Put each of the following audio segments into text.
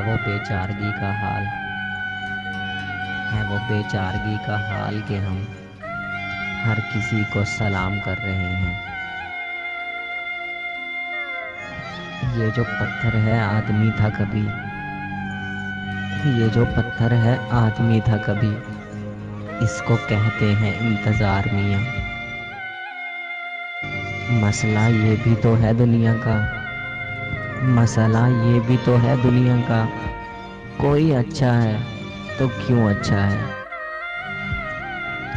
वो बेचारगी का हाल, है वो बेचारगी का हाल कि हम हर किसी को सलाम कर रहे हैं। ये जो पत्थर है आदमी था कभी, ये जो पत्थर है आदमी था कभी, इसको कहते हैं इंतजार मियाँ। मसला ये भी तो है दुनिया का, मसला ये भी तो है दुनिया का, कोई अच्छा है तो क्यों अच्छा है।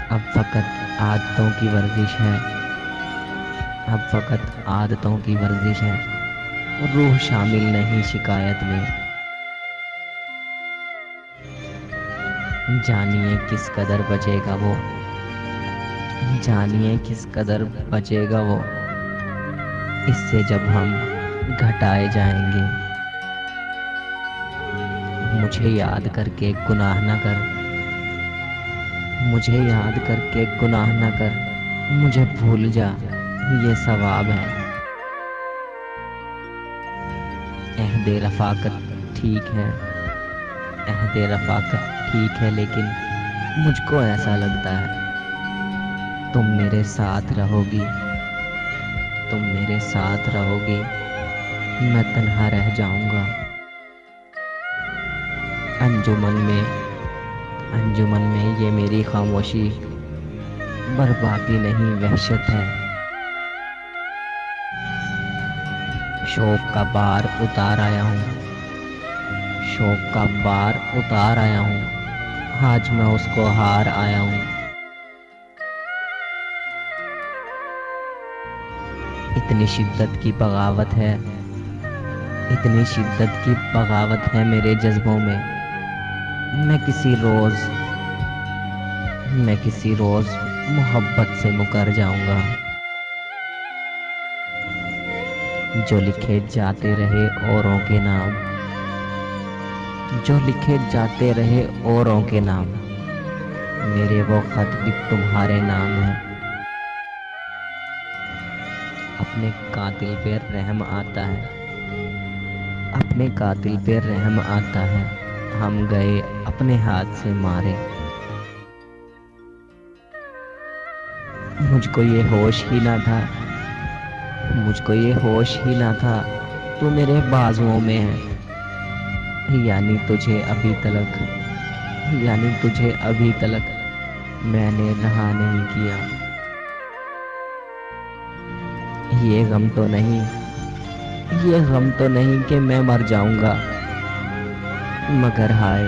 अब फकत आदतों की वर्जिश है, अब फकत आदतों की वर्जिश है, रूह शामिल नहीं शिकायत में। जानिए किस कदर बचेगा वो, जानिए किस कदर बचेगा वो, इससे जब हम घटाए जाएंगे। मुझे याद करके गुनाह न कर, मुझे याद करके गुनाह न कर, मुझे भूल जा ये सवाब है। अहदे रफ़ाकत ठीक है, अहदे रफ़ाकत ठीक है, लेकिन मुझको ऐसा लगता है तुम मेरे साथ रहोगी, तुम मेरे साथ रहोगी, मैं तन्हा रह जाऊंगा। अंजुमन में, अंजुमन में ये मेरी खामोशी बर्बादी नहीं वहशत है। शौक का बार उतार आया हूँ, शौक का बार उतार आया हूँ, आज मैं उसको हार आया हूँ। इतनी शिद्दत की बगावत है, इतनी शिद्दत की बगावत है मेरे जज्बों में, मैं किसी रोज, मैं किसी रोज मोहब्बत से मुकर जाऊंगा। जो लिखे जाते रहे औरों के नाम, जो लिखे जाते रहे औरों के नाम, मेरे वो खत भी तुम्हारे नाम है। अपने कातिल पे रहम आता है, अपने कातिल पे रहम आता है, हम गए अपने हाथ से मारे। मुझको ये होश ही ना था, मुझको ये होश ही ना था, तू मेरे बाजुओं में है। यानी तुझे अभी तलक, यानी तुझे अभी तलक मैंने रहा नहीं किया। ये गम तो नहीं, ये गम तो नहीं कि मैं मर जाऊंगा, मगर हाय,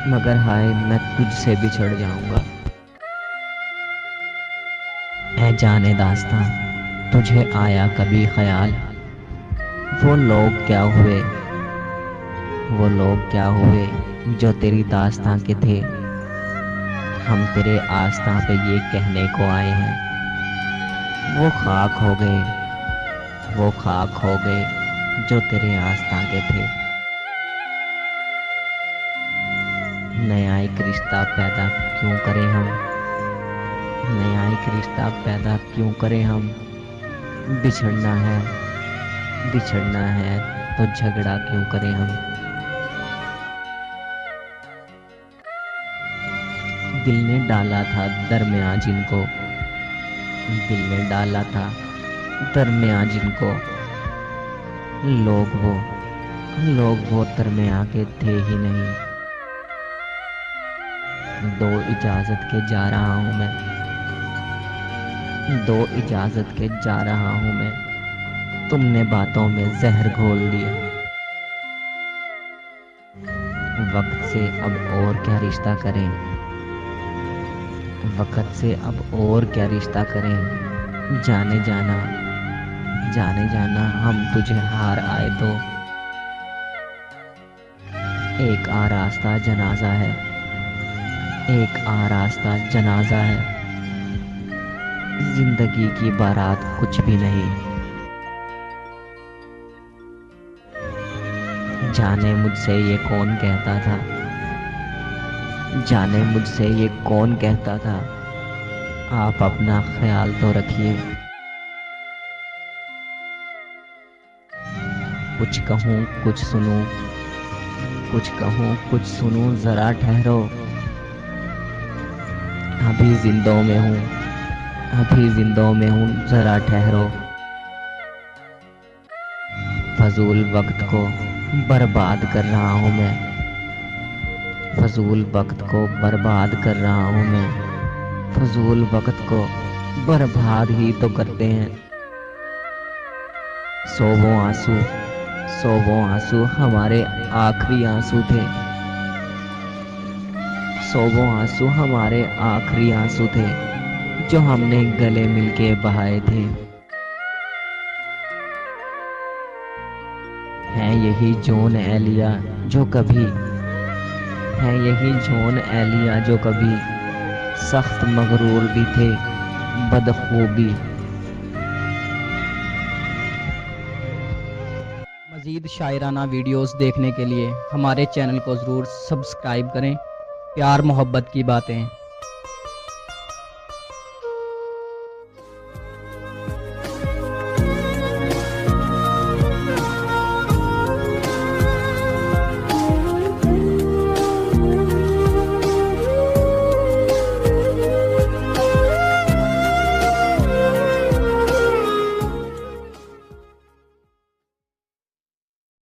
मगर हाय मैं तुझसे बिछड़ जाऊंगा। ऐ जाने दास्तां तुझे आया कभी ख्याल, वो लोग क्या हुए, वो लोग क्या हुए जो तेरी दास्तां के थे। हम तेरे आस्तां पे ये कहने को आए हैं, वो खाक हो गए, वो खाक हो गए जो तेरे आस्तां के थे। नया एक रिश्ता पैदा क्यों करें हम, नया एक रिश्ता पैदा क्यों करें हम। बिछड़ना है, बिछड़ना है तो झगड़ा क्यों करें हम। दिल ने डाला था दरमियाँ जिनको, दिल ने डाला था दरमियाँ जिनको, लोग वो, लोग वो दरमियाँ के थे ही नहीं। दो इजाजत के जा रहा हूँ मैं, दो इजाजत के जा रहा हूँ मैं, तुमने बातों में जहर घोल दिया। वक्त से अब और क्या रिश्ता करें, वक्त से अब और क्या रिश्ता करें। जाने जाना, जाने जाना हम तुझे हार आए तो। एक आरास्ता जनाजा है, एक आरास्ता जनाजा है, जिंदगी की बारात कुछ भी नहीं। जाने मुझसे ये कौन कहता था, जाने मुझसे ये कौन कहता था, आप अपना ख्याल तो रखिए। कुछ कहूँ कुछ सुनूं, कुछ कहूँ कुछ सुनूं जरा ठहरो, अभी जिंदों में हूँ, अभी जिंदों में हूँ जरा ठहरो। फजूल वक्त को बर्बाद कर रहा हूँ मैं, फजूल वक्त को बर्बाद कर रहा हूँ मैं। फजूल वक्त को बर्बाद ही तो करते हैं। सौवों आंसू, सौवों आंसू हमारे आखिरी आंसू थे, सौवों आंसू हमारे आखिरी आंसू थे, जो हमने गले मिलके बहाए थे। है यही जॉन एलिया जो कभी, है यही जॉन एलिया जो कभी सख्त मगरूर भी थे बदखूबी। मज़ीद शायराना वीडियोस देखने के लिए हमारे चैनल को ज़रूर सब्सक्राइब करें। प्यार मोहब्बत की बातें।